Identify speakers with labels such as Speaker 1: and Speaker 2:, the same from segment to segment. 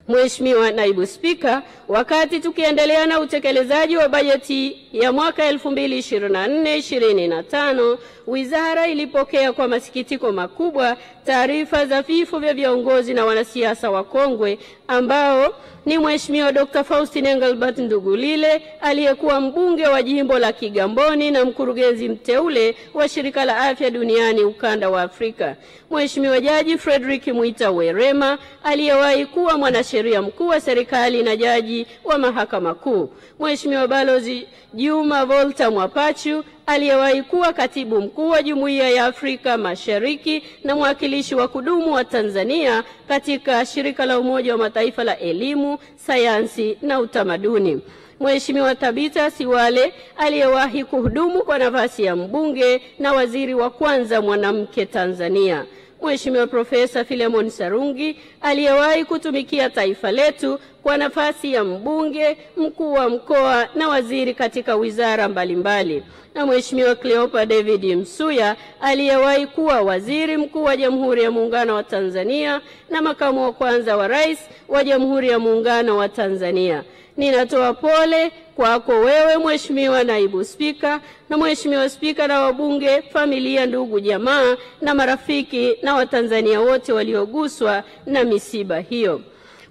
Speaker 1: Mheshimiwa Naibu Spika, wakati tukiendelea na utekelezaji wa bajeti ya mwaka 2024-2025, wizara ilipokea kwa masikitiko makubwa taarifa za vifo vya viongozi na wanasiasa wakongwe ambao ni Mheshimiwa Dr. Faustin Engelbert Ndugulile aliyekuwa mbunge wa jimbo la Kigamboni na mkurugenzi mteule wa Shirika la Afya Duniani ukanda wa Afrika, Mheshimiwa Jaji Frederick Mwita Werema aliyewahi kuwa mwanasheria mkuu wa serikali na jaji wa Mahakama Kuu, Mheshimiwa Balozi Juma Volta Mwapachu aliyewahi kuwa katibu mkuu wa Jumuiya ya Afrika Mashariki na mwakilishi wa kudumu wa Tanzania katika Shirika la Umoja wa Mataifa la Elimu, Sayansi na Utamaduni, Mheshimiwa Tabita Siwale aliyewahi kuhudumu kwa nafasi ya mbunge na waziri wa kwanza mwanamke Tanzania, Mheshimiwa Profesa Philemon Sarungi aliyewahi kutumikia taifa letu kwa nafasi ya mbunge, mkuu wa mkoa na waziri katika wizara mbalimbali, na Mheshimiwa Cleopa David Msuya aliyewahi kuwa waziri mkuu wa Jamhuri ya Muungano wa Tanzania na makamu wa kwanza wa rais wa Jamhuri ya Muungano wa Tanzania. Ninatoa pole kwako wewe Mheshimiwa Naibu Spika na Mheshimiwa Spika na wabunge, familia, ndugu, jamaa na marafiki na Watanzania wote walioguswa na misiba hiyo.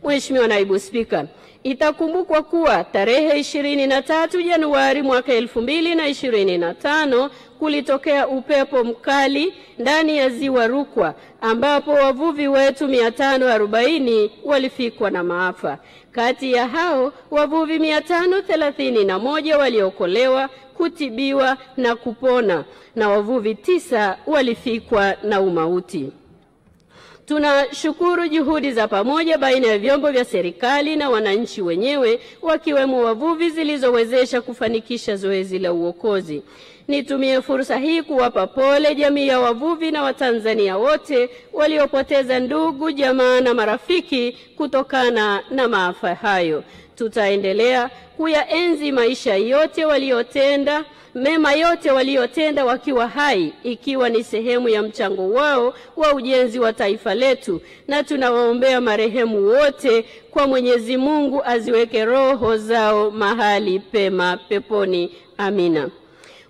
Speaker 1: Mheshimiwa Naibu Spika, itakumbukwa kuwa tarehe 23 Januari mwaka 2025 kulitokea upepo mkali ndani ya Ziwa Rukwa ambapo wavuvi wetu 540 walifikwa na maafa. Kati ya hao wavuvi 531 waliokolewa, kutibiwa na kupona na wavuvi 9 walifikwa na umauti. Tunashukuru juhudi za pamoja baina ya vyombo vya serikali na wananchi wenyewe wakiwemo wavuvi zilizowezesha kufanikisha zoezi la uokozi. Nitumie fursa hii kuwapa pole jamii ya wavuvi na Watanzania wote waliopoteza ndugu, jamaa na marafiki kutokana na maafa hayo. Tutaendelea kuyaenzi maisha yote waliotenda, mema yote waliotenda wakiwa hai, ikiwa ni sehemu ya mchango wao wa ujenzi wa taifa letu, na tunawaombea marehemu wote kwa Mwenyezi Mungu aziweke roho zao mahali pema peponi. Amina.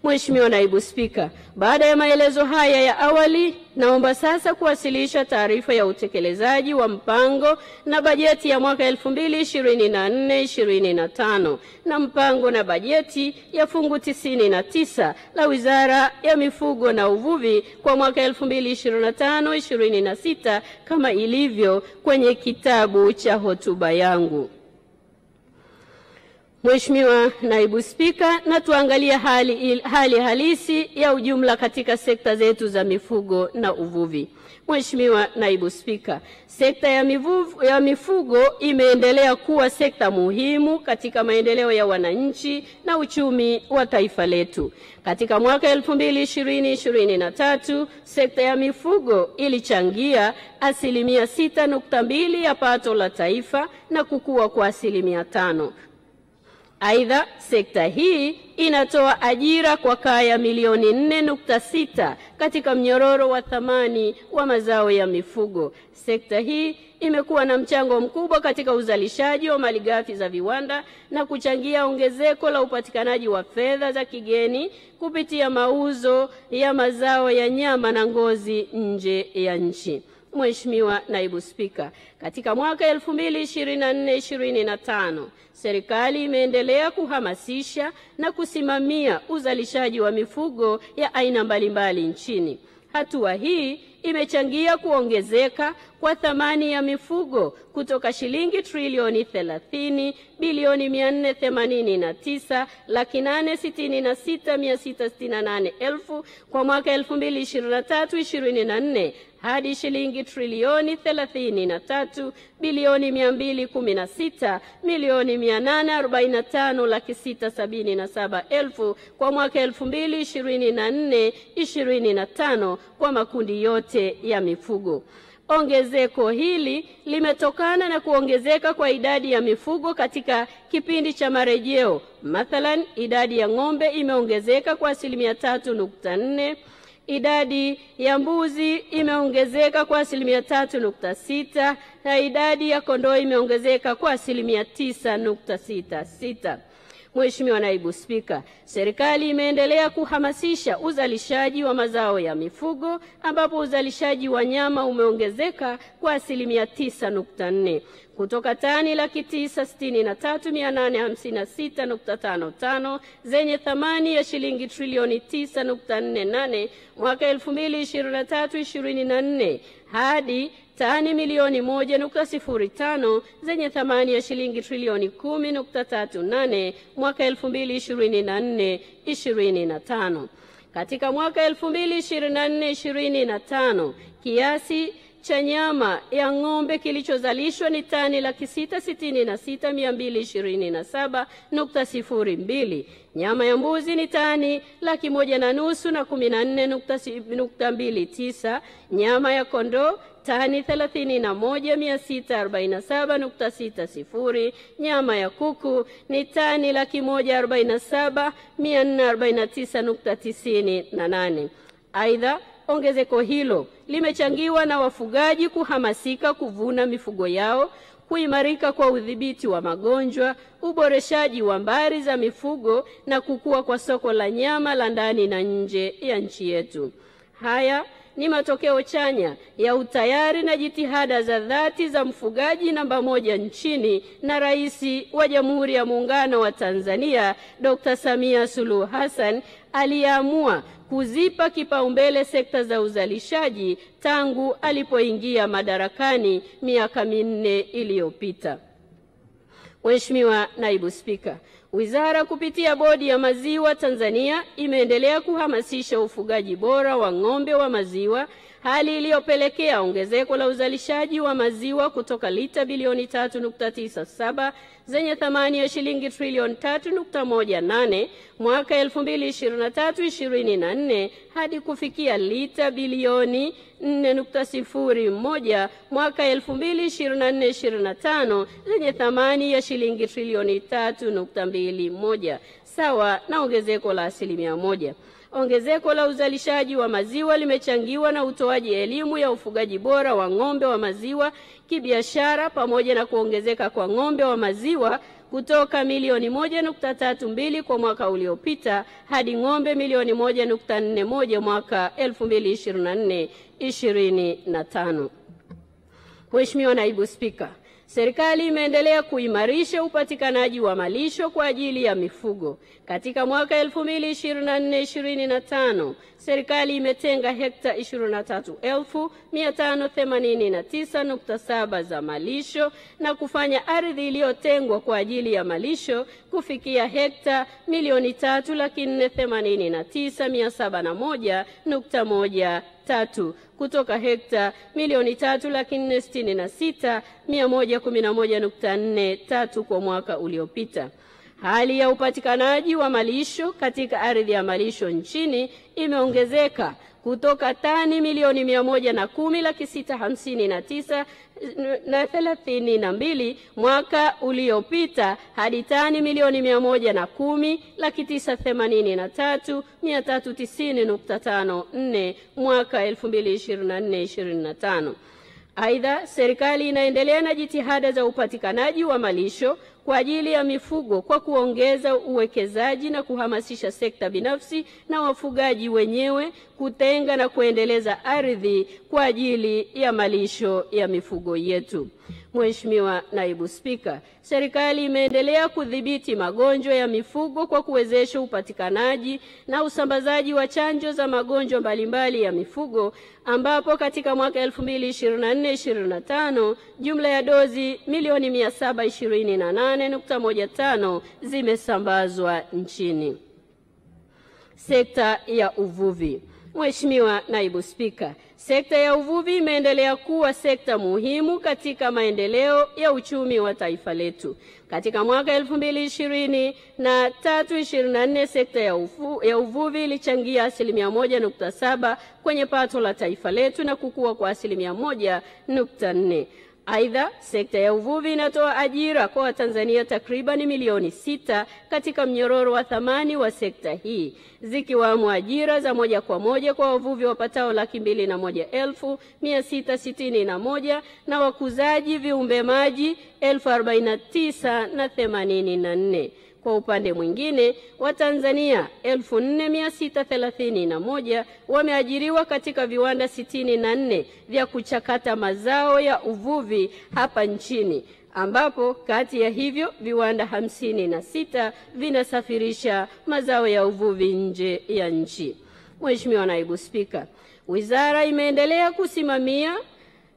Speaker 1: Mheshimiwa Naibu Spika, baada ya maelezo haya ya awali, naomba sasa kuwasilisha taarifa ya utekelezaji wa mpango na bajeti ya mwaka 2024-2025 na mpango na bajeti ya fungu 99 la Wizara ya Mifugo na Uvuvi kwa mwaka 2025-2026 kama ilivyo kwenye kitabu cha hotuba yangu. Mheshimiwa Naibu Spika, na tuangalie hali halisi ya ujumla katika sekta zetu za mifugo na uvuvi. Mheshimiwa Naibu Spika, sekta ya mifugo imeendelea kuwa sekta muhimu katika maendeleo ya wananchi na uchumi wa taifa letu. Katika mwaka 2020-2023, sekta ya mifugo ilichangia 6.2% ya pato la taifa na kukua kwa 5%. Aidha, sekta hii inatoa ajira kwa kaya milioni 4.6 katika mnyororo wa thamani wa mazao ya mifugo. Sekta hii imekuwa na mchango mkubwa katika uzalishaji wa malighafi za viwanda na kuchangia ongezeko la upatikanaji wa fedha za kigeni kupitia mauzo ya mazao ya nyama na ngozi nje ya nchi. Mheshimiwa Naibu Spika, katika mwaka 2024-2025, serikali imeendelea kuhamasisha na kusimamia uzalishaji wa mifugo ya aina mbalimbali nchini. Hatua hii imechangia kuongezeka kwa thamani ya mifugo kutoka shilingi trilioni 30 bilioni 489,866,668 kwa mwaka 2023-2024 hadi shilingi trilioni 33 bilioni 216,845,677,000 kwa mwaka 2024-2025 kwa makundi yote ya mifugo. Ongezeko hili limetokana na kuongezeka kwa idadi ya mifugo katika kipindi cha marejeo. Mathalan, idadi ya ng'ombe imeongezeka kwa 3.4%, idadi ya mbuzi imeongezeka kwa 3.6 na idadi ya kondoo imeongezeka kwa 9.66. Mheshimiwa Naibu Spika, serikali imeendelea kuhamasisha uzalishaji wa mazao ya mifugo ambapo uzalishaji wa nyama umeongezeka kwa 9.4 kutoka tani 963,856.55 zenye thamani ya shilingi trilioni 9.48 mwaka 2023-24 hadi tani milioni 1.05 zenye thamani ya shilingi trilioni 10.38 mwaka 2024-25. Katika mwaka 2024-25 kiasi cha nyama ya ng'ombe kilichozalishwa ni tani 666,227.02. Nyama ya mbuzi ni tani 1,100,000 na 14.29. Nyama ya kondoo tani 31,647.60. Nyama ya kuku ni tani 147,449.98. Aidha, ongezeko hilo limechangiwa na wafugaji kuhamasika kuvuna mifugo yao, kuimarika kwa udhibiti wa magonjwa, uboreshaji wa mbari za mifugo na kukua kwa soko la nyama la ndani na nje ya nchi yetu. Haya ni matokeo chanya ya utayari na jitihada za dhati za mfugaji namba 1 nchini na Rais wa Jamhuri ya Muungano wa Tanzania Dr. Samia Suluhu Hassan aliamua kuzipa kipaumbele sekta za uzalishaji tangu alipoingia madarakani miaka 4 iliyopita. Mheshimiwa Naibu Spika, Wizara kupitia Bodi ya Maziwa Tanzania imeendelea kuhamasisha ufugaji bora wa ng'ombe wa maziwa, hali iliyopelekea ongezeko la uzalishaji wa maziwa kutoka lita bilioni 3.97 zenye thamani ya shilingi trilioni 3.18 mwaka 2023-24 hadi kufikia lita bilioni 4.01 mwaka 2024-25 zenye thamani ya shilingi trilioni 3.21, sawa na ongezeko la 1%. Ongezeko la uzalishaji wa maziwa limechangiwa na utoaji elimu ya ufugaji bora wa ng'ombe wa maziwa kibiashara pamoja na kuongezeka kwa ng'ombe wa maziwa kutoka milioni 1.32 kwa mwaka uliopita hadi ng'ombe milioni 1.41 mwaka 2024-25. Mheshimiwa Naibu Spika, serikali imeendelea kuimarisha upatikanaji wa malisho kwa ajili ya mifugo. Katika mwaka 2024-25, serikali imetenga hekta 23,589.7 za malisho na kufanya ardhi iliyotengwa kwa ajili ya malisho kufikia hekta 3,489,701.13 kutoka hekta 3,466,111.43 kwa mwaka uliopita. Hali ya upatikanaji wa malisho katika ardhi ya malisho nchini imeongezeka kutoka tani milioni 110,659,032 mwaka uliopita hadi tani milioni 110,983,390.54 mwaka 2024-25. Aidha, serikali inaendelea na jitihada za upatikanaji wa malisho kwa ajili ya mifugo kwa kuongeza uwekezaji na kuhamasisha sekta binafsi na wafugaji wenyewe kutenga na kuendeleza ardhi kwa ajili ya malisho ya mifugo yetu. Mheshimiwa Naibu Spika, serikali imeendelea kudhibiti magonjwa ya mifugo kwa kuwezesha upatikanaji na usambazaji wa chanjo za magonjwa mbalimbali ya mifugo ambapo katika mwaka 2024-25 jumla ya dozi milioni 728.15 zimesambazwa nchini. Sekta ya uvuvi. Mheshimiwa Naibu Spika, sekta ya uvuvi imeendelea kuwa sekta muhimu katika maendeleo ya uchumi wa taifa letu. Katika mwaka 2023-24 sekta ya uvuvi ilichangia 1.7% kwenye pato la taifa letu na kukua kwa 1.4%. Aidha, sekta ya uvuvi inatoa ajira kwa Watanzania takriban milioni 6 katika mnyororo wa thamani wa sekta hii, zikiwamo ajira za moja kwa moja kwa wavuvi wapatao 201,661 na wakuzaji viumbe maji 49,084. Kwa upande mwingine, Watanzania 4,631 wameajiriwa katika viwanda 64 vya kuchakata mazao ya uvuvi hapa nchini, ambapo kati ya hivyo viwanda 56 vinasafirisha mazao ya uvuvi nje ya nchi. Mheshimiwa Naibu Spika, Wizara imeendelea kusimamia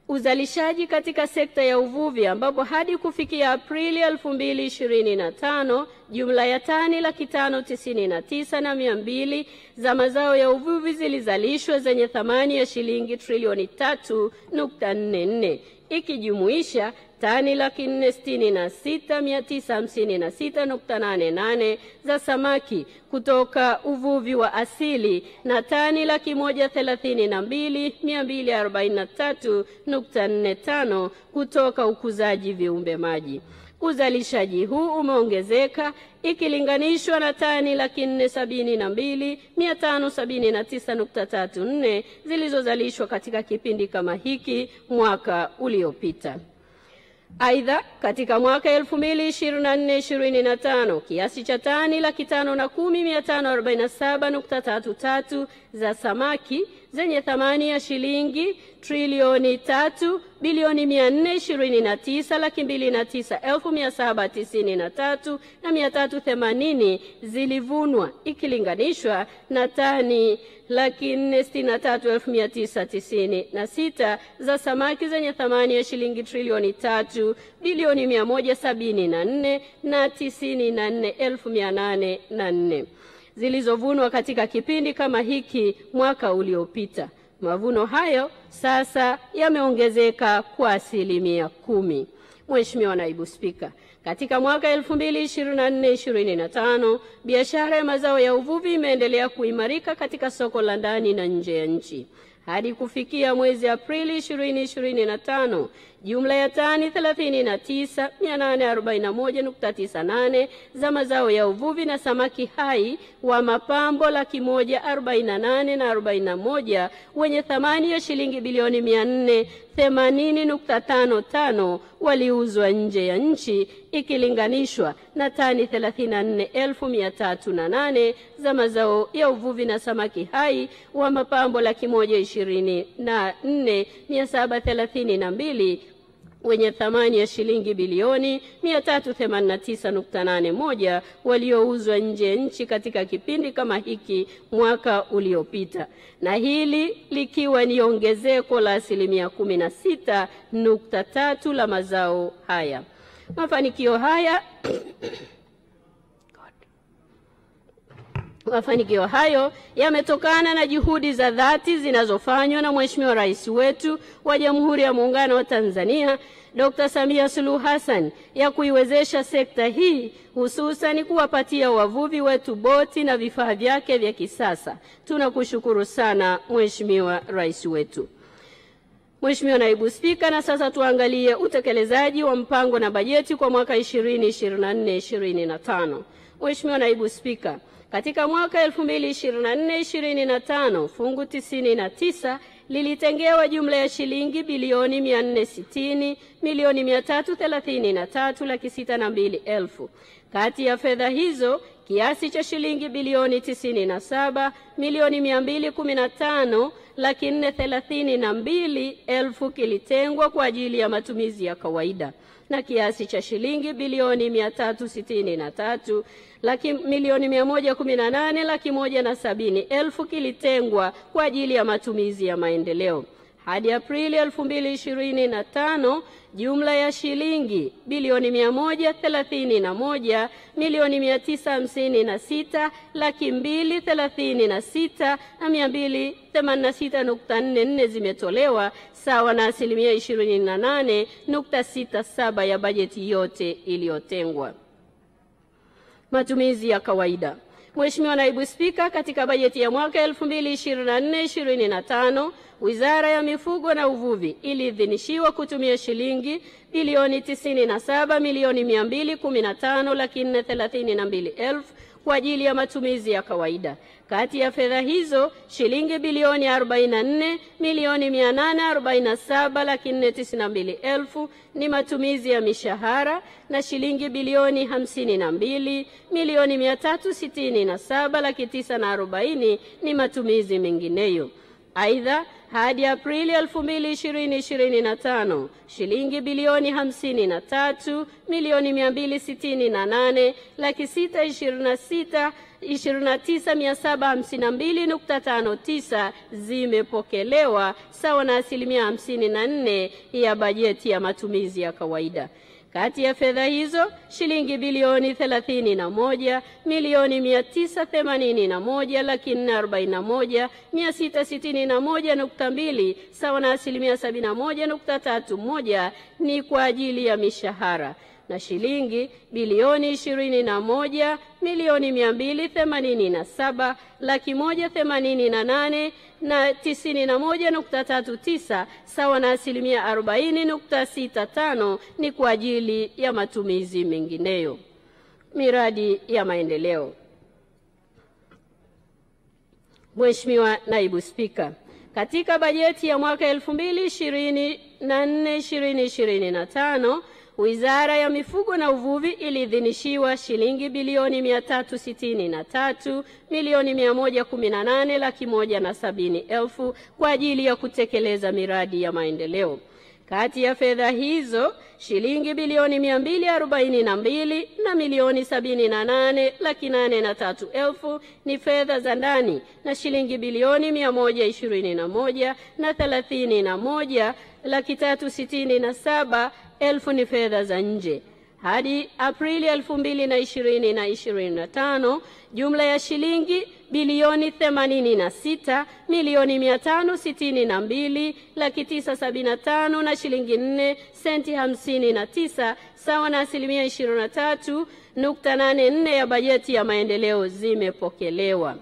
Speaker 1: uzalishaji katika sekta ya uvuvi, ambapo hadi kufikia Aprili 2025 jumla ya tani 599,200 za mazao ya uvuvi zilizalishwa zenye thamani ya shilingi trilioni 3.44, ikijumuisha tani 466,956.88 za samaki kutoka uvuvi wa asili na tani 132,243.45 kutoka ukuzaji viumbe maji. Uzalishaji huu umeongezeka ikilinganishwa na tani 472,579.34 zilizozalishwa katika kipindi kama hiki mwaka uliopita. Aidha, katika mwaka 2024-2025 kiasi cha tani 510,547.33 za samaki zenye thamani ya shilingi trilioni 3,229,209,793 zilivunwa ikilinganishwa na tani 463,996 za samaki zenye thamani ya shilingi trilioni 3,174,094,804 zilizovunwa katika kipindi kama hiki mwaka uliopita. Mavuno hayo sasa yameongezeka kwa 10%. Mheshimiwa Naibu Spika, katika mwaka 2024-2025 biashara ya mazao ya uvuvi imeendelea kuimarika katika soko la ndani na nje ya nchi. Hadi kufikia mwezi Aprili 2025, jumla ya tani 39,841.98 za mazao ya uvuvi na samaki hai wa mapambo 148,041 wenye thamani ya shilingi bilioni 480.55 waliuzwa nje ya nchi ikilinganishwa na tani 34,308 za mazao ya uvuvi na samaki hai wa mapambo 124,732 wenye thamani ya shilingi bilioni 389.81 waliouzwa nje ya nchi katika kipindi kama hiki mwaka uliopita, na hili likiwa ni ongezeko la 16.3 la mazao haya. Mafanikio hayo yametokana na juhudi za dhati zinazofanywa na Mheshimiwa Rais wetu wa Jamhuri ya Muungano wa Tanzania, Dr. Samia Suluhu Hassan, ya kuiwezesha sekta hii, hususan kuwapatia wavuvi wetu boti na vifaa vyake vya kisasa. Tunakushukuru sana Mheshimiwa Rais wetu. Mheshimiwa Naibu Spika, na sasa tuangalie utekelezaji wa mpango na bajeti kwa mwaka 2024-2025. Mheshimiwa Naibu Spika, katika mwaka 2024-2025 fungu 99 lilitengewa jumla ya shilingi bilioni 460,333,602,000. Kati ya fedha hizo, kiasi cha shilingi bilioni 97,215,432,000 kilitengwa kwa ajili ya matumizi ya kawaida, na kiasi cha shilingi bilioni 363,118,170,000 kilitengwa kwa ajili ya matumizi ya maendeleo. Hadi Aprili 2025, jumla ya shilingi bilioni 131,936,236,286.44 zimetolewa, sawa na 28.67% ya bajeti yote iliyotengwa. Matumizi ya kawaida. Mheshimiwa Naibu Spika, katika bajeti ya mwaka 2024-2025 Wizara ya Mifugo na Uvuvi iliidhinishiwa kutumia shilingi bilioni 97,215,432,000 kwa ajili ya matumizi ya kawaida. Kati ya fedha hizo, shilingi bilioni 44,847,492,000 ni matumizi ya mishahara na shilingi bilioni 52,367,940,000 ni matumizi mengineyo. Aidha, hadi Aprili 2025, shilingi bilioni 53,268,626,952.59 zimepokelewa, sawa na 54% ya bajeti ya matumizi ya kawaida. Kati ya fedha hizo, shilingi bilioni 31,941,441,661.2 sawa na 71.31 ni kwa ajili ya mishahara na shilingi bilioni 21,287,188,91.39 sawa na 40.65 ni kwa ajili ya matumizi mengineyo. Miradi ya maendeleo. Mheshimiwa Naibu Spika, katika bajeti ya mwaka 2024-2025 Wizara ya Mifugo na Uvuvi iliidhinishiwa shilingi bilioni 363,118,170,000 kwa ajili ya kutekeleza miradi ya maendeleo. Kati ya fedha hizo, shilingi bilioni 242 na milioni 78,803,000 ni fedha za ndani na shilingi bilioni 121 na 31,367,000 ni fedha za nje. Hadi Aprili 2025, jumla ya shilingi bilioni 86,562,975 na shilingi 4 senti 59 sawa na 23.84 ya bajeti ya maendeleo zimepokelewa.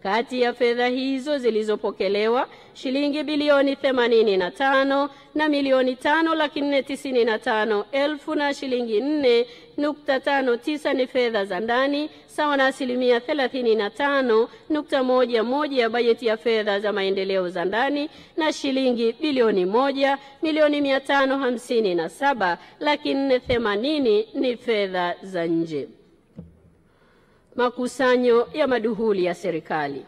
Speaker 1: Kati ya fedha hizo zilizopokelewa, shilingi bilioni 85 na milioni 5,495,000 na shilingi 4.59 ni fedha za ndani sawa na 35.11 ya bajeti ya fedha za maendeleo za ndani na shilingi bilioni 1,557,480,000 ni fedha za nje. Makusanyo ya maduhuli ya serikali.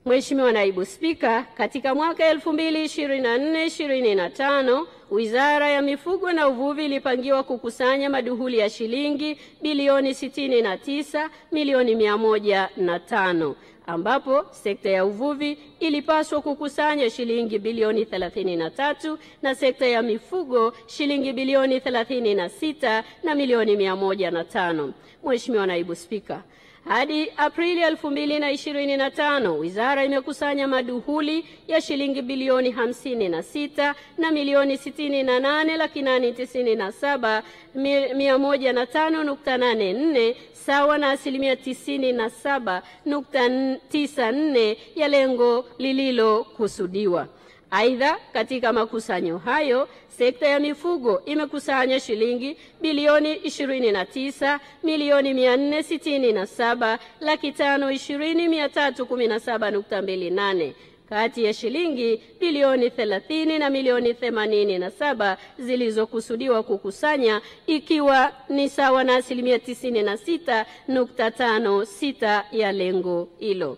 Speaker 1: Mheshimiwa Naibu Spika, katika mwaka 2024-2025 Wizara ya Mifugo na Uvuvi ilipangiwa kukusanya maduhuli ya shilingi bilioni 69,105,000 ambapo sekta ya uvuvi ilipaswa kukusanya shilingi bilioni 33 na sekta ya mifugo shilingi bilioni 36 na milioni 105. Mheshimiwa Naibu Spika, hadi Aprili 2025 Wizara imekusanya maduhuli ya shilingi bilioni 56 na milioni 68,97,105.84 sawa na 97.94 ya lengo lililokusudiwa. Aidha, katika makusanyo hayo, sekta ya mifugo imekusanya shilingi bilioni 29,567,520,317.28 kati ya shilingi bilioni 30 na milioni 87 zilizokusudiwa kukusanya, ikiwa ni sawa na 96.56 ya lengo hilo.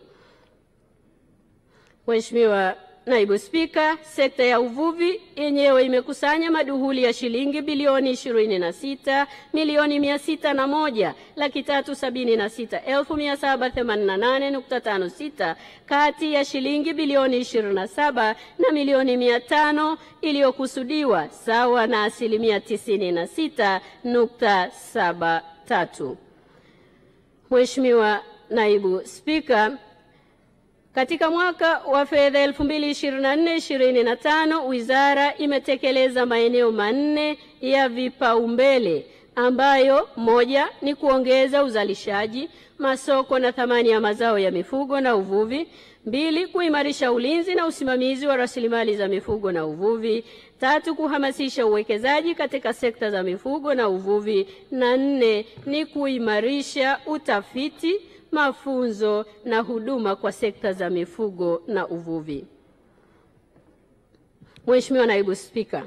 Speaker 1: Mheshimiwa Naibu Spika, sekta ya uvuvi yenyewe imekusanya maduhuli ya shilingi bilioni 26,601,376,788.56 kati ya shilingi bilioni 27 na milioni 500 iliyokusudiwa, sawa na 96.73. Mheshimiwa Naibu Spika, katika mwaka wa fedha 2024-2025 Wizara imetekeleza maeneo manne ya vipaumbele. ambayo moja ni kuongeza uzalishaji, masoko na thamani ya mazao ya mifugo na uvuvi; mbili, kuimarisha ulinzi na usimamizi wa rasilimali za mifugo na uvuvi; tatu, kuhamasisha uwekezaji katika sekta za mifugo na uvuvi; na nne ni kuimarisha utafiti, mafunzo na huduma kwa sekta za mifugo na uvuvi. Mheshimiwa Naibu Spika,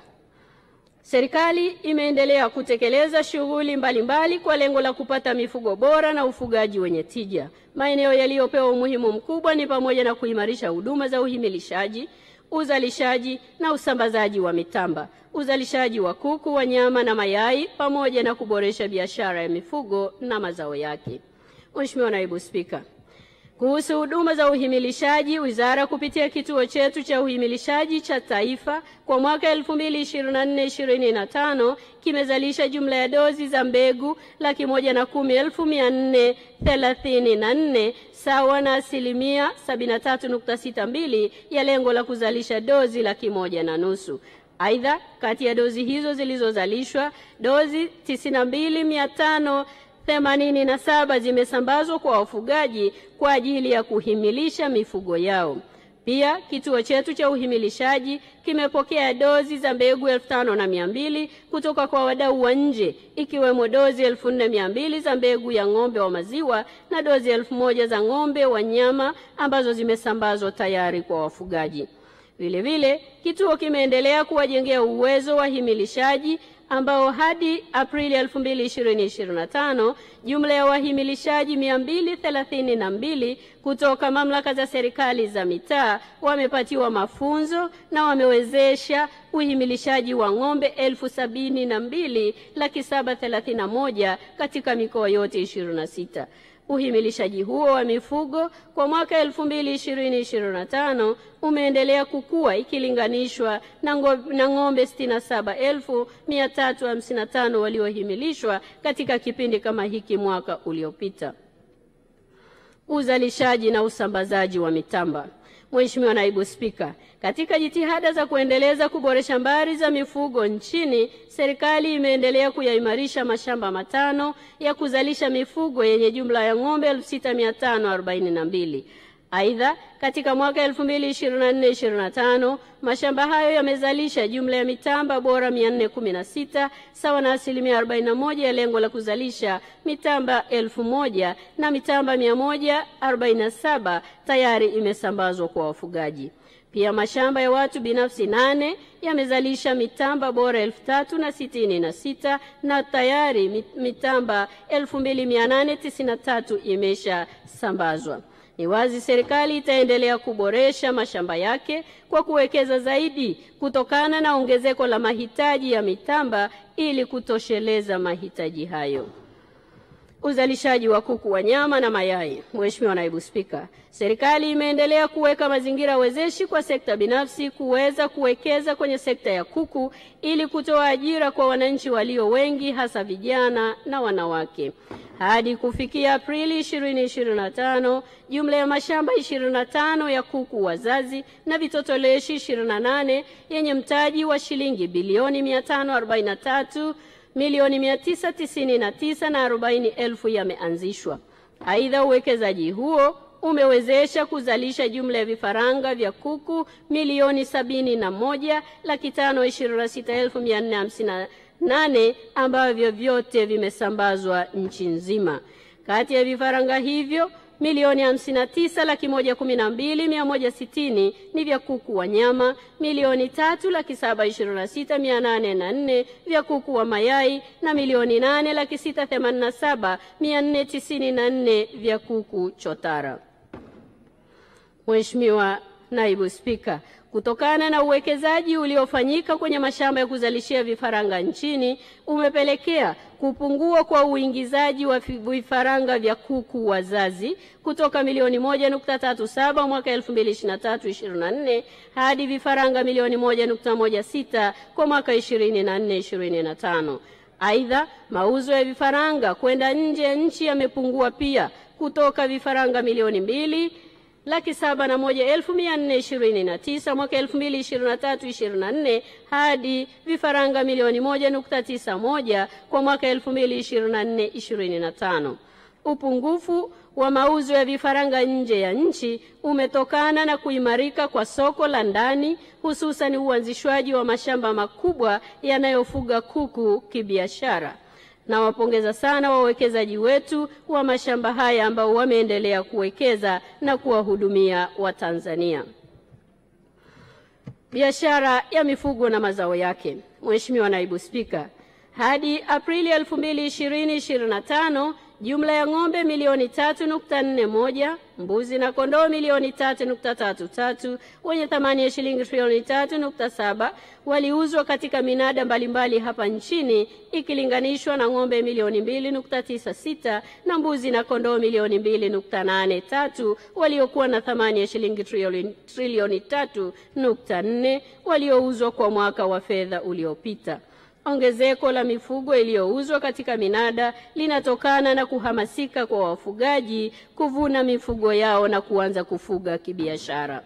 Speaker 1: serikali imeendelea kutekeleza shughuli mbalimbali kwa lengo la kupata mifugo bora na ufugaji wenye tija. Maeneo yaliyopewa umuhimu mkubwa ni pamoja na kuimarisha huduma za uhimilishaji, uzalishaji na usambazaji wa mitamba, uzalishaji wa kuku wa nyama na mayai, pamoja na kuboresha biashara ya mifugo na mazao yake. Mheshimiwa Naibu Spika, kuhusu huduma za uhimilishaji, Wizara kupitia kituo chetu cha uhimilishaji cha Taifa kwa mwaka 2024-2025 kimezalisha jumla ya dozi za mbegu 110,434 sawa na 73.62% ya lengo la kuzalisha dozi 1,100,000. Aidha, kati ya dozi hizo zilizozalishwa, dozi 92,587 zimesambazwa kwa wafugaji kwa ajili ya kuhimilisha mifugo yao. Pia kituo chetu cha uhimilishaji kimepokea dozi za mbegu 5,200 kutoka kwa wadau wa nje, ikiwemo dozi 4,200 za mbegu ya ng'ombe wa maziwa na dozi 1,000 za ng'ombe wa nyama ambazo zimesambazwa tayari kwa wafugaji. Vile vile, kituo kimeendelea kuwajengea uwezo wa himilishaji ambao hadi Aprili 2025 jumla ya wahimilishaji 232 kutoka mamlaka za serikali za mitaa wamepatiwa mafunzo na wamewezesha uhimilishaji wa ng'ombe 72,731 katika mikoa yote 26. Uhimilishaji huo wa mifugo kwa mwaka 2020-2025 umeendelea kukua ikilinganishwa na ng'ombe 67,355 waliohimilishwa katika kipindi kama hiki mwaka uliopita. Uzalishaji na usambazaji wa mitamba. Mheshimiwa Naibu Spika, katika jitihada za kuendeleza kuboresha mbari za mifugo nchini, serikali imeendelea kuyaimarisha mashamba 5 ya kuzalisha mifugo yenye jumla ya ng'ombe 6,542. Aidha, katika mwaka 2024-2025 mashamba hayo yamezalisha jumla ya mitamba bora 416 sawa na 41% ya lengo la kuzalisha mitamba 1,000, na mitamba 147 tayari imesambazwa kwa wafugaji. Pia mashamba ya watu binafsi 8 yamezalisha mitamba bora 3,066 na tayari mitamba 2,893 imeshasambazwa. Ni wazi serikali itaendelea kuboresha mashamba yake kwa kuwekeza zaidi kutokana na ongezeko la mahitaji ya mitamba ili kutosheleza mahitaji hayo. Uzalishaji wa kuku wa nyama na mayai. Mheshimiwa Naibu Spika, serikali imeendelea kuweka mazingira wezeshi kwa sekta binafsi kuweza kuwekeza kwenye sekta ya kuku ili kutoa ajira kwa wananchi walio wengi, hasa vijana na wanawake. Hadi kufikia Aprili 2025, jumla ya mashamba 25 ya kuku wazazi na vitotoleshi 28 yenye mtaji wa shilingi bilioni 543,999,040 yameanzishwa. Aidha, uwekezaji huo umewezesha kuzalisha jumla ya vifaranga vya kuku milioni 71,526,458 ambavyo vyote vimesambazwa nchi nzima. Kati ya vifaranga hivyo milioni 59,112,160 ni vya kuku wa nyama, milioni 3,726,804 vya kuku wa mayai na milioni 8,687,494 vya kuku chotara. Mheshimiwa Naibu Spika, kutokana na uwekezaji uliofanyika kwenye mashamba ya kuzalishia vifaranga nchini umepelekea kupungua kwa uingizaji wa vifaranga vya kuku wazazi kutoka milioni 1.37 mwaka 2023-2024 hadi vifaranga milioni 1.16 kwa mwaka 2024-2025. Aidha, mauzo ya vifaranga kwenda nje ya nchi yamepungua pia kutoka vifaranga milioni 2 701,429 mwaka 2023-24 hadi vifaranga milioni 1.91 kwa mwaka 2024-25. Upungufu wa mauzo ya vifaranga nje ya nchi umetokana na kuimarika kwa soko la ndani, hususan uanzishwaji wa mashamba makubwa yanayofuga kuku kibiashara. Na wapongeza sana wawekezaji wetu wa mashamba haya ambao wameendelea kuwekeza na kuwahudumia Watanzania. Biashara ya mifugo na mazao yake. Mheshimiwa Naibu Spika, hadi Aprili 2020-25 jumla ya ng'ombe milioni 3.41, mbuzi na kondoo milioni 3.33 wenye thamani ya shilingi trilioni 3.7 waliuzwa katika minada mbalimbali hapa nchini, ikilinganishwa na ng'ombe milioni 2.96 na mbuzi na kondoo milioni 2.83 waliokuwa na thamani ya shilingi trilioni 3.4 waliouzwa kwa mwaka wa fedha uliopita. Ongezeko la mifugo iliyouzwa katika minada linatokana na kuhamasika kwa wafugaji kuvuna mifugo yao na kuanza kufuga kibiashara.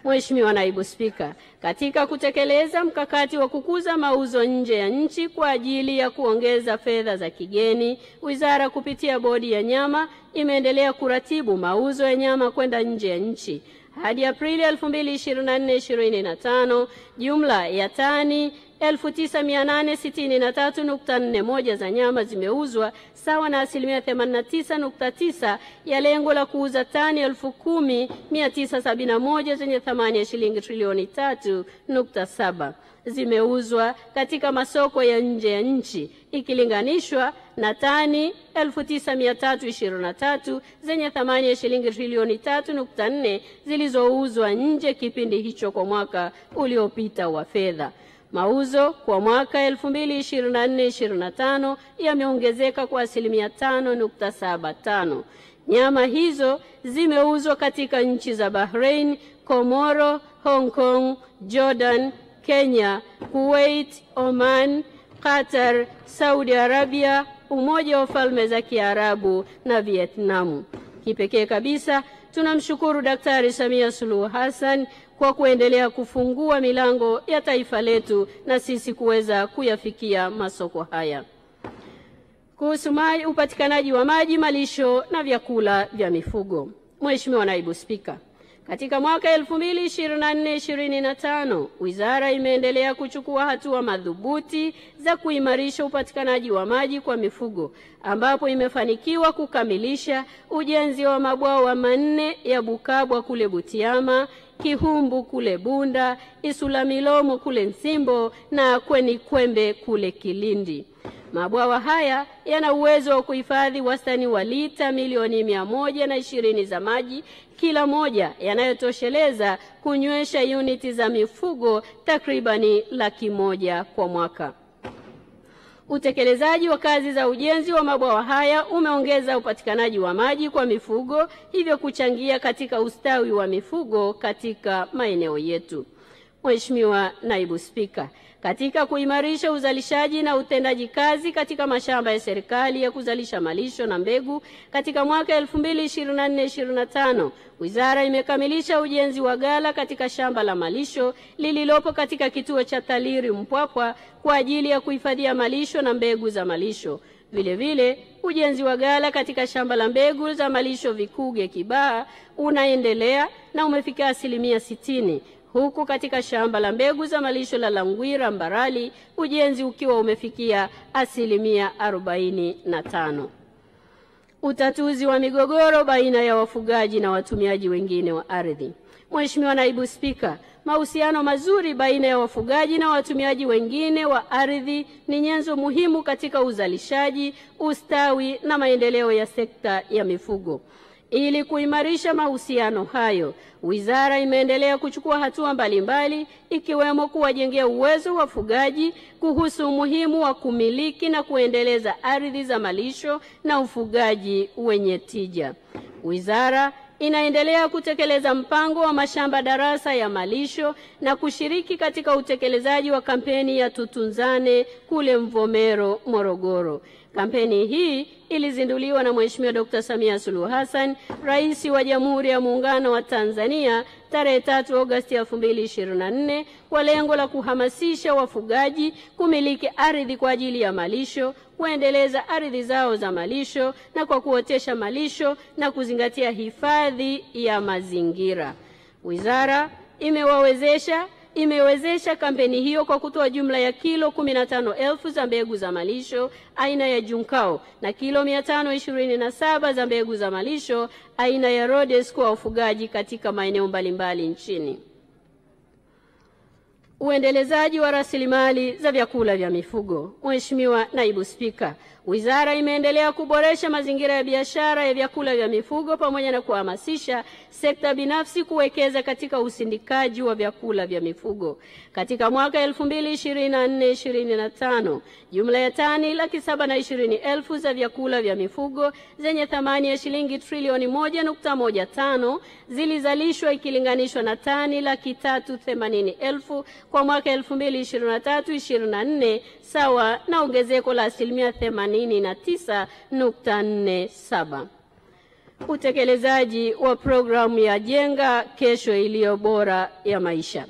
Speaker 1: Mheshimiwa Naibu Spika, katika kutekeleza mkakati wa kukuza mauzo nje ya nchi kwa ajili ya kuongeza fedha za kigeni, Wizara kupitia Bodi ya Nyama imeendelea kuratibu mauzo ya nyama kwenda nje ya nchi. Hadi Aprili 2024-25 jumla ya tani 9,863.41 za nyama zimeuzwa, sawa na 89.9% ya lengo la kuuza tani 10,971 zenye thamani ya shilingi trilioni 3.7 zimeuzwa katika masoko ya nje ya nchi, ikilinganishwa na tani 9,323 zenye thamani ya shilingi trilioni 3.4 zilizouzwa nje kipindi hicho kwa mwaka uliopita wa fedha. Mauzo kwa mwaka 2024-25 yameongezeka kwa 5.75%. Nyama hizo zimeuzwa katika nchi za Bahrain, Komoro, Hong Kong, Jordan, Kenya, Kuwait, Oman, Qatar, Saudi Arabia, Umoja wa Falme za Kiarabu na Vietnam. Kipekee kabisa tunamshukuru Daktari Samia Suluhu Hassan kwa kuendelea kufungua milango ya taifa letu na sisi kuweza kuyafikia masoko haya. Kuhusu upatikanaji wa maji, malisho na vyakula vya mifugo. Mheshimiwa Naibu Spika, katika mwaka 2024-25 Wizara imeendelea kuchukua hatua madhubuti za kuimarisha upatikanaji wa maji kwa mifugo, ambapo imefanikiwa kukamilisha ujenzi wa mabwawa 4 ya Bukabwa kule Butiama, Kihumbu kule Bunda, Isulamilomo kule Nsimbo na Kweni Kwembe kule Kilindi. Mabwawa haya yana uwezo wa kuhifadhi wastani wa lita milioni 120 za maji kila moja, yanayotosheleza kunywesha uniti za mifugo takribani 100,000 kwa mwaka. Utekelezaji wa kazi za ujenzi wa mabwawa haya umeongeza upatikanaji wa maji kwa mifugo, hivyo kuchangia katika ustawi wa mifugo katika maeneo yetu. Mheshimiwa Naibu Spika, katika kuimarisha uzalishaji na utendaji kazi katika mashamba ya serikali ya kuzalisha malisho na mbegu, katika mwaka 2024-25 Wizara imekamilisha ujenzi wa ghala katika shamba la malisho lililopo katika kituo cha Taliri Mpwapwa kwa ajili ya kuhifadhia malisho na mbegu za malisho. Vile vile ujenzi wa ghala katika shamba la mbegu za malisho Vikuge Kibaha unaendelea na umefikia 60%. Huku katika shamba la mbegu za malisho la Langwira Mbarali ujenzi ukiwa umefikia 45%. Utatuzi wa migogoro baina ya wafugaji na watumiaji wengine wa ardhi. Mheshimiwa Naibu Spika, mahusiano mazuri baina ya wafugaji na watumiaji wengine wa ardhi ni nyenzo muhimu katika uzalishaji, ustawi na maendeleo ya sekta ya mifugo. Ili kuimarisha mahusiano hayo, Wizara imeendelea kuchukua hatua mbalimbali, ikiwemo kuwajengea uwezo wafugaji kuhusu umuhimu wa kumiliki na kuendeleza ardhi za malisho na ufugaji wenye tija. Wizara inaendelea kutekeleza mpango wa mashamba darasa ya malisho na kushiriki katika utekelezaji wa kampeni ya Tutunzane kule Mvomero, Morogoro. Kampeni hii ilizinduliwa na Mheshimiwa Dr. Samia Suluhu Hassan, Rais wa Jamhuri ya Muungano wa Tanzania, tarehe 3 Agosti 2024 kwa lengo la kuhamasisha wafugaji kumiliki ardhi kwa ajili ya malisho, kuendeleza ardhi zao za malisho na kwa kuotesha malisho na kuzingatia hifadhi ya mazingira. Wizara imewezesha kampeni hiyo kwa kutoa jumla ya kilo 15,000 za mbegu za malisho aina ya Junkao na kilo 527 za mbegu za malisho aina ya Rhodes kwa wafugaji katika maeneo mbalimbali nchini. Uendelezaji wa rasilimali za vyakula vya mifugo. Mheshimiwa Naibu Spika, Wizara imeendelea kuboresha mazingira ya biashara ya vyakula vya mifugo pamoja na kuhamasisha sekta binafsi kuwekeza katika usindikaji wa vyakula vya mifugo. Katika mwaka 2024-2025, jumla ya tani 720,000 za vyakula vya mifugo zenye thamani ya shilingi trilioni 1.15 zilizalishwa ikilinganishwa na tani 380,000 kwa mwaka 2023-2024, sawa na ongezeko la 89.47. Utekelezaji wa programu ya Jenga Kesho Iliyo Bora ya Maisha.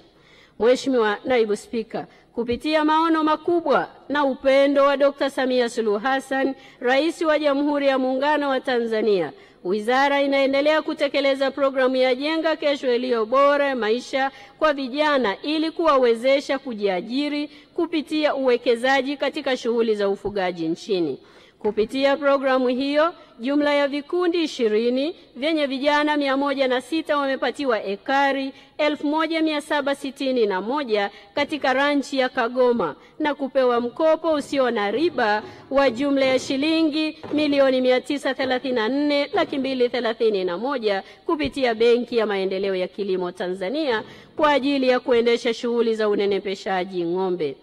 Speaker 1: Mheshimiwa Naibu Spika, kupitia maono makubwa na upendo wa Dr. Samia Suluhu Hassan, Rais wa Jamhuri ya Muungano wa Tanzania, Wizara inaendelea kutekeleza programu ya Jenga Kesho Iliyo Bora ya Maisha kwa vijana ili kuwawezesha kujiajiri kupitia uwekezaji katika shughuli za ufugaji nchini. Kupitia programu hiyo, jumla ya vikundi 20 vyenye vijana 106 wamepatiwa ekari 1761 katika ranchi ya Kagoma na kupewa mkopo usio na riba wa jumla ya shilingi milioni 934,231 kupitia Benki ya Maendeleo ya Kilimo Tanzania kwa ajili ya kuendesha shughuli za unenepeshaji ng'ombe.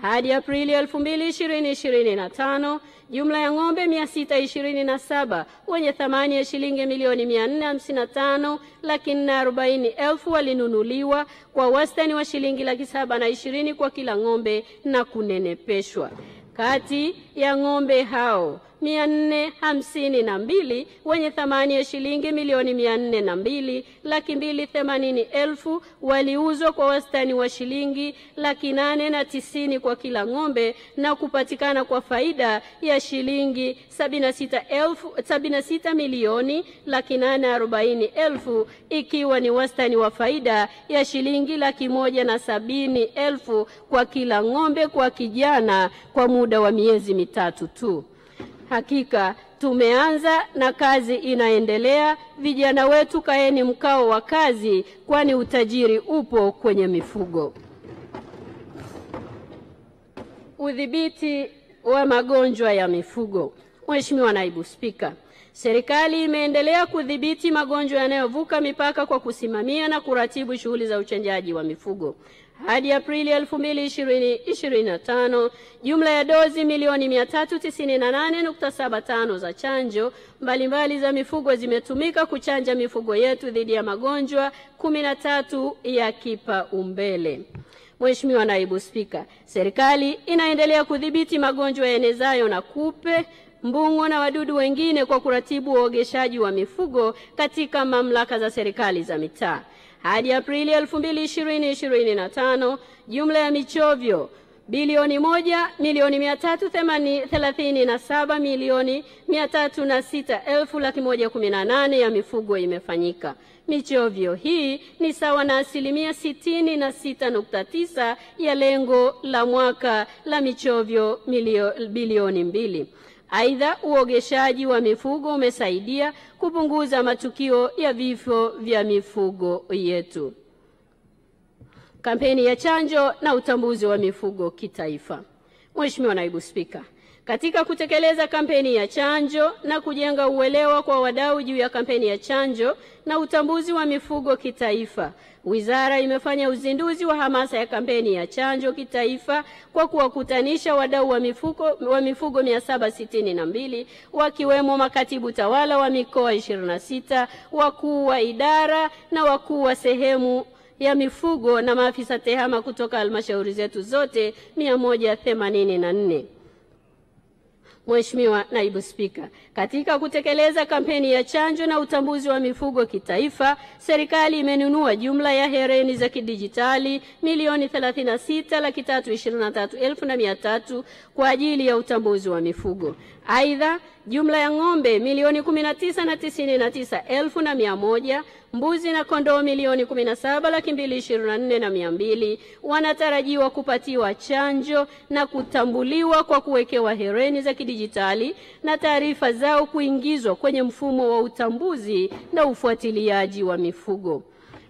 Speaker 1: Hadi Aprili 2025, jumla ya ng'ombe 627 wenye thamani ya shilingi milioni 455,440,000 walinunuliwa kwa wastani wa shilingi 720,000 kwa kila ng'ombe na kunenepeshwa. Kati ya ng'ombe hao 452 wenye thamani ya shilingi milioni 402,280,000 waliuzwa kwa wastani wa shilingi 890,000 kwa kila ng'ombe na kupatikana kwa faida ya shilingi 76,840,000 ikiwa ni wastani wa faida ya shilingi 170,000 kwa kila ng'ombe kwa kijana kwa muda wa miezi mitatu tu. Hakika tumeanza na kazi inaendelea. Vijana wetu, kaeni mkao wa kazi, kwani utajiri upo kwenye mifugo. Udhibiti wa magonjwa ya mifugo. Mheshimiwa Naibu Spika, serikali imeendelea kudhibiti magonjwa yanayovuka mipaka kwa kusimamia na kuratibu shughuli za uchanjaji wa mifugo. Hadi Aprili 2025, jumla ya dozi milioni 398.75 za chanjo mbalimbali za mifugo zimetumika kuchanja mifugo yetu dhidi ya magonjwa 13 ya kipaumbele. Mheshimiwa Naibu Spika, serikali inaendelea kudhibiti magonjwa yaenezayo na kupe, mbung'o na wadudu wengine kwa kuratibu uogeshaji wa mifugo katika mamlaka za serikali za mitaa. Hadi Aprili 2025, jumla ya michovyo bilioni 1,337,306,118 ya mifugo imefanyika. Michovyo hii ni sawa na 66.9% ya lengo la mwaka la michovyo bilioni 2. Aidha, uogeshaji wa mifugo umesaidia kupunguza matukio ya vifo vya mifugo yetu. Kampeni ya chanjo na utambuzi wa mifugo kitaifa. Mheshimiwa Naibu Spika, Katika kutekeleza kampeni ya chanjo na kujenga uelewa kwa wadau juu ya kampeni ya chanjo na utambuzi wa mifugo kitaifa, wizara imefanya uzinduzi wa hamasa ya kampeni ya chanjo kitaifa kwa kuwakutanisha wadau wa mifugo 762 wakiwemo makatibu tawala wa mikoa 26, wakuu wa idara na wakuu wa sehemu ya mifugo na maafisa tehama kutoka halmashauri zetu zote 184. Mheshimiwa Naibu Spika, katika kutekeleza kampeni ya chanjo na utambuzi wa mifugo kitaifa, serikali imenunua jumla ya hereni za kidijitali milioni 36,323,300 kwa ajili ya utambuzi wa mifugo. Aidha, jumla ya ng'ombe milioni 19,99,100, mbuzi na kondoo milioni 17,224,200 wanatarajiwa kupatiwa chanjo na kutambuliwa kwa kuwekewa hereni za kidijitali na taarifa zao kuingizwa kwenye mfumo wa utambuzi na ufuatiliaji wa mifugo.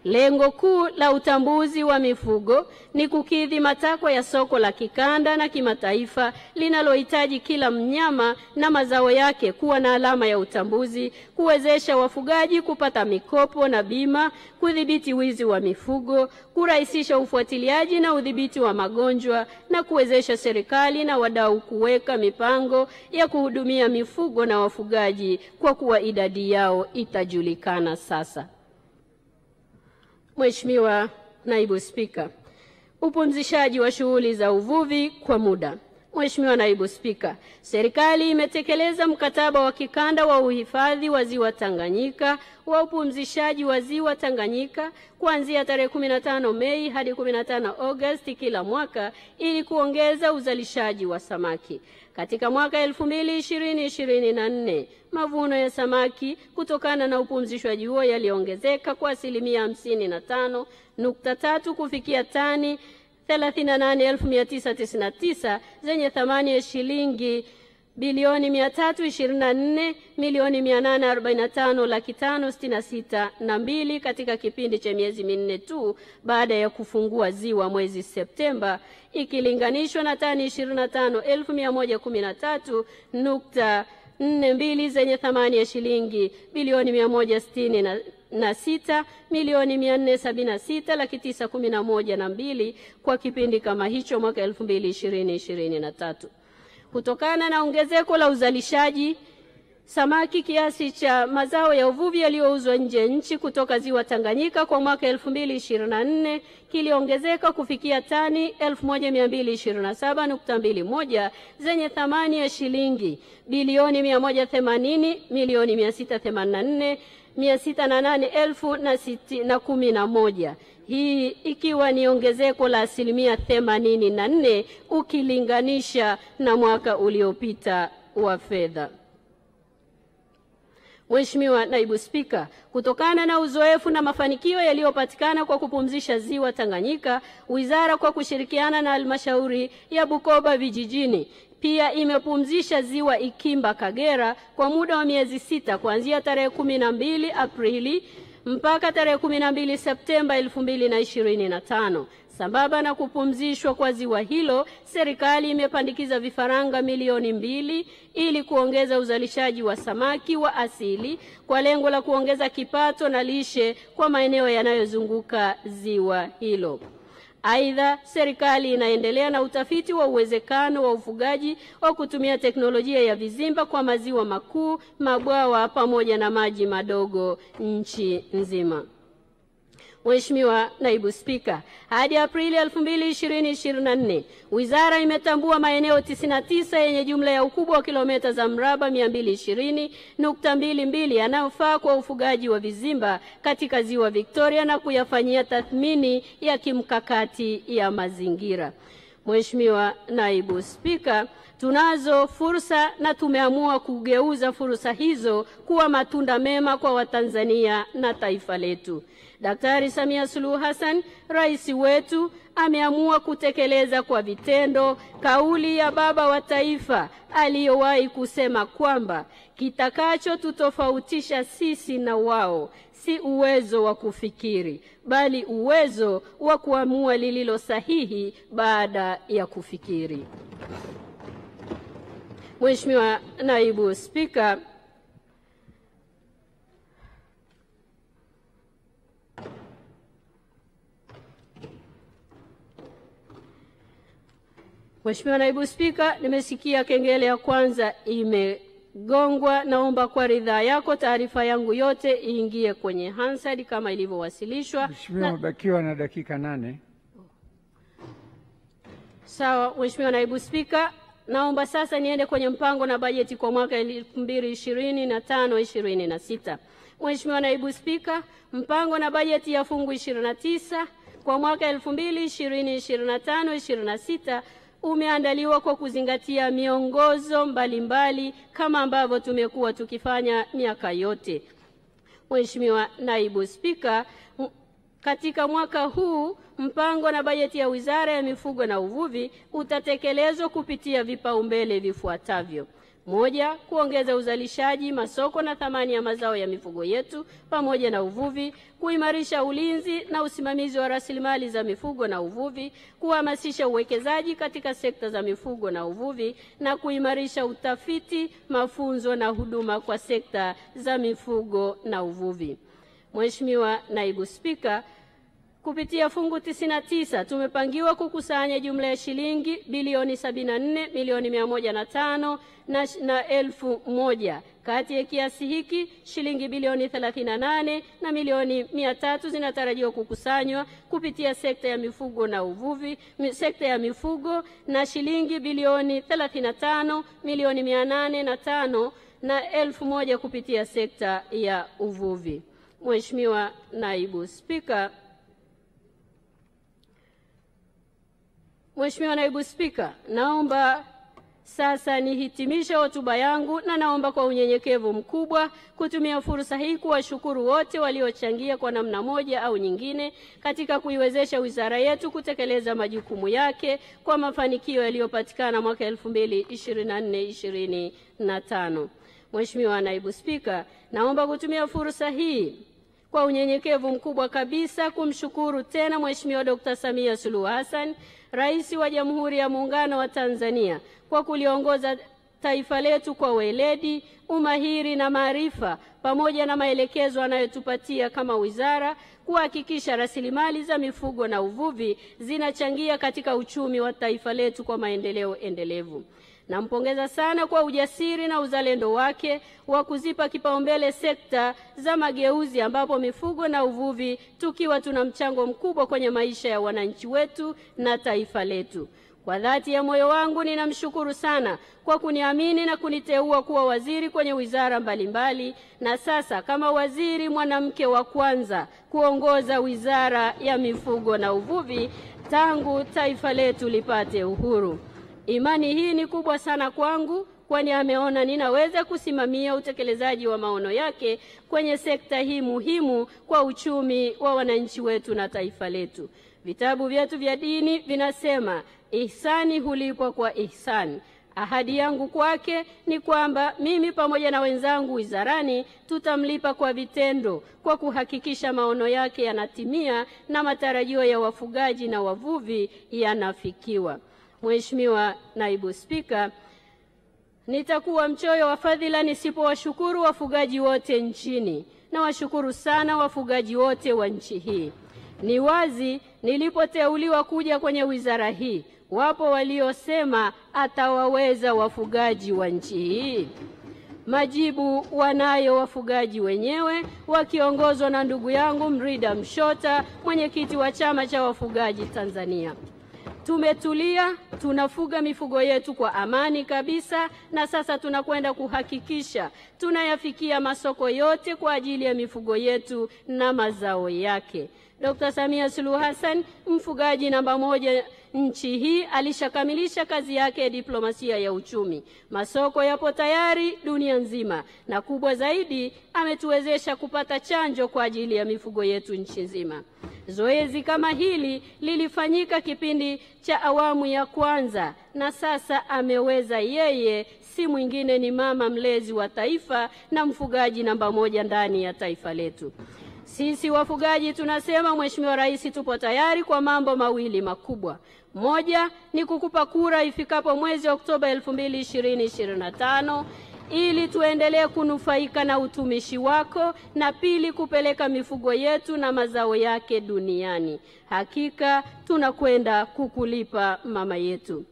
Speaker 1: Lengo kuu la utambuzi wa mifugo ni kukidhi matakwa ya soko la kikanda na kimataifa linalohitaji kila mnyama na mazao yake kuwa na alama ya utambuzi, kuwezesha wafugaji kupata mikopo na bima, kudhibiti wizi wa mifugo, kurahisisha ufuatiliaji na udhibiti wa magonjwa na kuwezesha serikali na wadau kuweka mipango ya kuhudumia mifugo na wafugaji kwa kuwa idadi yao itajulikana sasa. Mheshimiwa Naibu Spika, upumzishaji wa shughuli za uvuvi kwa muda. Mheshimiwa Naibu Spika, serikali imetekeleza mkataba wa kikanda wa uhifadhi wa ziwa Tanganyika wa upumzishaji wa ziwa Tanganyika kuanzia tarehe 15 Mei hadi 15 Agosti kila mwaka ili kuongeza uzalishaji wa samaki. Katika mwaka 2020-2024, mavuno ya samaki kutokana na upumzishwaji huo yaliongezeka kwa 55.3 kufikia tani 38,999 zenye thamani ya shilingi bilioni 324,845,566,200 katika kipindi cha miezi minne tu baada ya kufungua ziwa mwezi Septemba, ikilinganishwa na tani 25,113.42 zenye thamani ya shilingi bilioni 166,476,911,200 kwa kipindi kama hicho mwaka 2020-2023. Kutokana na ongezeko la uzalishaji samaki, kiasi cha mazao ya uvuvi yaliyouzwa nje ya nchi kutoka ziwa Tanganyika kwa mwaka 2024 kiliongezeka kufikia tani 1,227.21 zenye thamani ya shilingi bilioni 184,608,608,011. Hii ikiwa ni ongezeko la 84% ukilinganisha na mwaka uliopita wa fedha. Mheshimiwa Naibu Spika, kutokana na uzoefu na mafanikio yaliyopatikana kwa kupumzisha ziwa Tanganyika, wizara kwa kushirikiana na halmashauri ya Bukoba vijijini pia imepumzisha ziwa Ikimba Kagera kwa muda wa miezi 6 kuanzia tarehe 12 Aprili mpaka tarehe 12 Septemba 2025. Sambamba na kupumzishwa kwa ziwa hilo, serikali imepandikiza vifaranga milioni 2 ili kuongeza uzalishaji wa samaki wa asili kwa lengo la kuongeza kipato na lishe kwa maeneo yanayozunguka ziwa hilo. Aidha, serikali inaendelea na utafiti wa uwezekano wa ufugaji wa kutumia teknolojia ya vizimba kwa maziwa makuu, mabwawa pamoja na maji madogo nchi nzima. Mheshimiwa Naibu Spika, hadi Aprili 2020-2024, wizara imetambua maeneo 99 yenye jumla ya ukubwa wa kilomita za mraba 220.22 yanayofaa kwa ufugaji wa vizimba katika ziwa Victoria na kuyafanyia tathmini ya kimkakati ya mazingira. Mheshimiwa Naibu Spika, tunazo fursa na tumeamua kugeuza fursa hizo kuwa matunda mema kwa Watanzania na taifa letu. Daktari Samia Suluhu Hassan, rais wetu, ameamua kutekeleza kwa vitendo kauli ya baba wa taifa aliyowahi kusema kwamba kitakacho tutofautisha sisi na wao si uwezo wa kufikiri, bali uwezo wa kuamua lililo sahihi baada ya kufikiri. Mheshimiwa Naibu Spika, Mheshimiwa Naibu Spika, nimesikia kengele ya kwanza imegongwa. Naomba kwa ridhaa yako taarifa yangu yote iingie kwenye Hansard kama ilivyowasilishwa.
Speaker 2: Mheshimiwa, umebakiwa na dakika 8.
Speaker 1: Sawa, Mheshimiwa Naibu Spika, naomba sasa niende kwenye mpango na bajeti kwa mwaka 2025-26. Mheshimiwa Naibu Spika, mpango na bajeti ya fungu 29 kwa mwaka 2020-25-26 umeandaliwa kwa kuzingatia miongozo mbalimbali kama ambavyo tumekuwa tukifanya miaka yote. Mheshimiwa Naibu Spika, katika mwaka huu mpango na bajeti ya Wizara ya Mifugo na Uvuvi utatekelezwa kupitia vipaumbele vifuatavyo: 1. Kuongeza uzalishaji, masoko na thamani ya mazao ya mifugo yetu pamoja na uvuvi, kuimarisha ulinzi na usimamizi wa rasilimali za mifugo na uvuvi, kuhamasisha uwekezaji katika sekta za mifugo na uvuvi na kuimarisha utafiti, mafunzo na huduma kwa sekta za mifugo na uvuvi. Mheshimiwa Naibu Spika, kupitia fungu 99 tumepangiwa kukusanya jumla ya shilingi bilioni 74,105,000 na 1,000. Kati ya kiasi hiki shilingi bilioni 38 na milioni 300 zinatarajiwa kukusanywa kupitia sekta ya mifugo na uvuvi, sekta ya mifugo, na shilingi bilioni 35,805,000 na 1,000 kupitia sekta ya uvuvi. Mheshimiwa Naibu Spika, naomba sasa nihitimishe hotuba yangu na naomba kwa unyenyekevu mkubwa kutumia fursa hii kuwashukuru wote waliochangia kwa namna moja au nyingine katika kuiwezesha wizara yetu kutekeleza majukumu yake kwa mafanikio yaliyopatikana mwaka 2024-25. Mheshimiwa Naibu Spika, naomba kutumia fursa hii kwa unyenyekevu mkubwa kabisa kumshukuru tena Mheshimiwa Dr. Samia Suluhu Hassan, Rais wa Jamhuri ya Muungano wa Tanzania, kwa kuliongoza taifa letu kwa weledi, umahiri na maarifa pamoja na maelekezo anayotupatia kama wizara kuhakikisha rasilimali za mifugo na uvuvi zinachangia katika uchumi wa taifa letu kwa maendeleo endelevu. Nampongeza sana kwa ujasiri na uzalendo wake wa kuzipa kipaumbele sekta za mageuzi ambapo mifugo na uvuvi tukiwa tuna mchango mkubwa kwenye maisha ya wananchi wetu na taifa letu. Kwa dhati ya moyo wangu ninamshukuru sana kwa kuniamini na kuniteua kuwa waziri kwenye wizara mbalimbali, na sasa kama waziri mwanamke wa kwanza kuongoza Wizara ya Mifugo na Uvuvi tangu taifa letu lipate uhuru. Imani hii ni kubwa sana kwangu, kwani ameona ninaweza kusimamia utekelezaji wa maono yake kwenye sekta hii muhimu kwa uchumi wa wananchi wetu na taifa letu. Vitabu vyetu vya dini vinasema ihsani hulipwa kwa ihsani. Ahadi yangu kwake ni kwamba mimi pamoja na wenzangu wizarani tutamlipa kwa vitendo kwa kuhakikisha maono yake yanatimia na matarajio ya wafugaji na wavuvi yanafikiwa. Mheshimiwa Naibu Spika, nitakuwa mchoyo wa fadhila nisipowashukuru wafugaji wote nchini. Nawashukuru sana wafugaji wote wa nchi hii. Ni wazi nilipoteuliwa kuja kwenye wizara hii, wapo waliosema atawaweza wafugaji wa nchi hii. Majibu wanayo wafugaji wenyewe wakiongozwa na ndugu yangu Mrida Mshota, mwenyekiti wa Chama cha Wafugaji Tanzania. Tumetulia, tunafuga mifugo yetu kwa amani kabisa, na sasa tunakwenda kuhakikisha tunayafikia masoko yote kwa ajili ya mifugo yetu na mazao yake. Dr. Samia Suluhu Hassan, mfugaji namba 1 nchi hii, alishakamilisha kazi yake ya diplomasia ya uchumi. Masoko yapo tayari dunia nzima, na kubwa zaidi ametuwezesha kupata chanjo kwa ajili ya mifugo yetu nchi nzima. Zoezi kama hili lilifanyika kipindi cha awamu ya kwanza, na sasa ameweza yeye, si mwingine ni mama mlezi wa taifa na mfugaji namba 1 ndani ya taifa letu. Sisi wafugaji tunasema Mheshimiwa Rais, tupo tayari kwa mambo mawili makubwa. Moja ni kukupa kura ifikapo mwezi Oktoba 2025 ili tuendelee kunufaika na utumishi wako, na pili kupeleka mifugo yetu na mazao yake duniani. Hakika tunakwenda kukulipa mama yetu.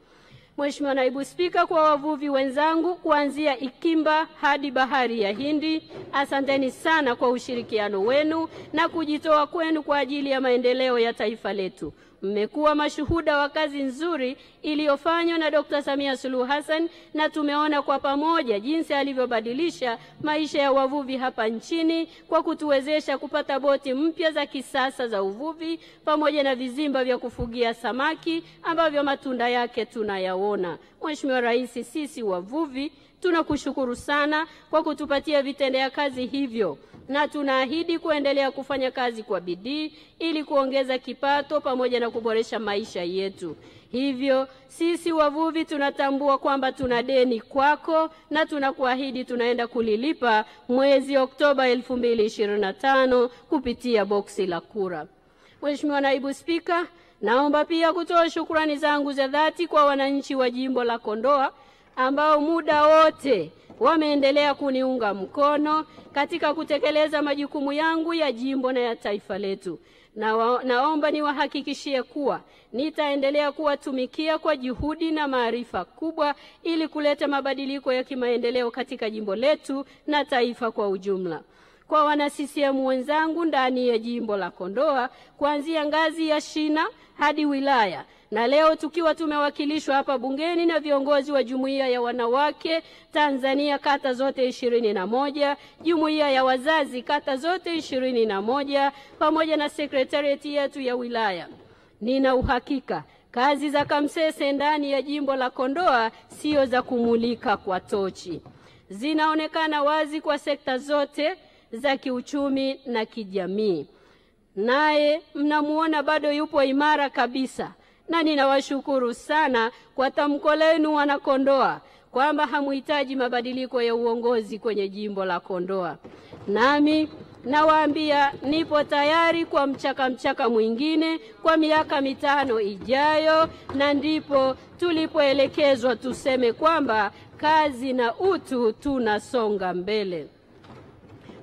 Speaker 1: Mheshimiwa Naibu Spika, kwa wavuvi wenzangu kuanzia Ikimba hadi Bahari ya Hindi, asanteni sana kwa ushirikiano wenu na kujitoa kwenu kwa ajili ya maendeleo ya taifa letu. Mmekuwa mashuhuda wa kazi nzuri iliyofanywa na Dr. Samia Suluhu Hassan, na tumeona kwa pamoja jinsi alivyobadilisha maisha ya wavuvi hapa nchini kwa kutuwezesha kupata boti mpya za kisasa za uvuvi pamoja na vizimba vya kufugia samaki ambavyo matunda yake tunayaona. Mheshimiwa Rais, sisi wavuvi tunakushukuru sana kwa kutupatia vitendea kazi hivyo, na tunaahidi kuendelea kufanya kazi kwa bidii ili kuongeza kipato pamoja na kuboresha maisha yetu. Hivyo sisi wavuvi tunatambua kwamba tuna deni kwako, na tunakuahidi tunaenda kulilipa mwezi Oktoba 2025 kupitia boksi la kura. Mheshimiwa Naibu Spika, naomba pia kutoa shukrani zangu za dhati kwa wananchi wa jimbo la Kondoa ambao muda wote wameendelea kuniunga mkono katika kutekeleza majukumu yangu ya jimbo na ya taifa letu. Naomba niwahakikishie kuwa nitaendelea kuwatumikia kwa juhudi na maarifa kubwa ili kuleta mabadiliko ya kimaendeleo katika jimbo letu na taifa kwa ujumla. Kwa wana CCM wenzangu ndani ya jimbo la Kondoa, kuanzia ngazi ya shina hadi wilaya, na leo tukiwa tumewakilishwa hapa bungeni na viongozi wa Jumuiya ya Wanawake Tanzania kata zote 21, Jumuiya ya Wazazi kata zote 21, pamoja na sekretarieti yetu ya wilaya, nina uhakika kazi za Kamsese ndani ya jimbo la Kondoa sio za kumulika kwa tochi. Zinaonekana wazi kwa sekta zote za kiuchumi na kijamii. Naye mnamuona bado yupo imara kabisa, na ninawashukuru sana kwa tamko lenu wana Kondoa kwamba hamuhitaji mabadiliko ya uongozi kwenye jimbo la Kondoa. Nami nawaambia nipo tayari kwa mchaka mwingine kwa miaka 5 ijayo, na ndipo tulipoelekezwa tuseme kwamba kazi na utu tunasonga mbele.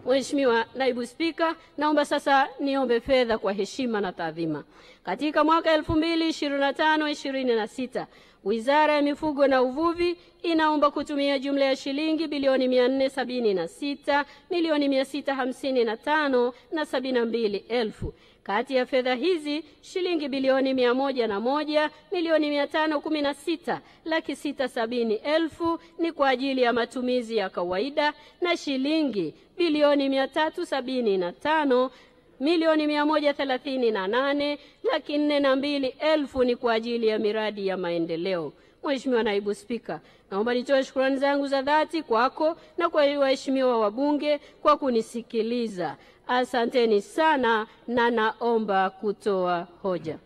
Speaker 1: Mheshimiwa Naibu Spika, naomba sasa niombe fedha kwa heshima na taadhima. Katika mwaka 2025-26, Wizara ya Mifugo na Uvuvi inaomba kutumia jumla ya shilingi bilioni 476,655,072. Kati ya fedha hizi, shilingi bilioni 101,516,670,000 ni kwa ajili ya matumizi ya kawaida, na shilingi bilioni 375,138,402,000 ni kwa ajili ya miradi ya maendeleo. Mheshimiwa Naibu Spika, naomba nitoe shukrani zangu za dhati kwako na kwa waheshimiwa wabunge kwa kunisikiliza. Asanteni sana, na naomba kutoa hoja.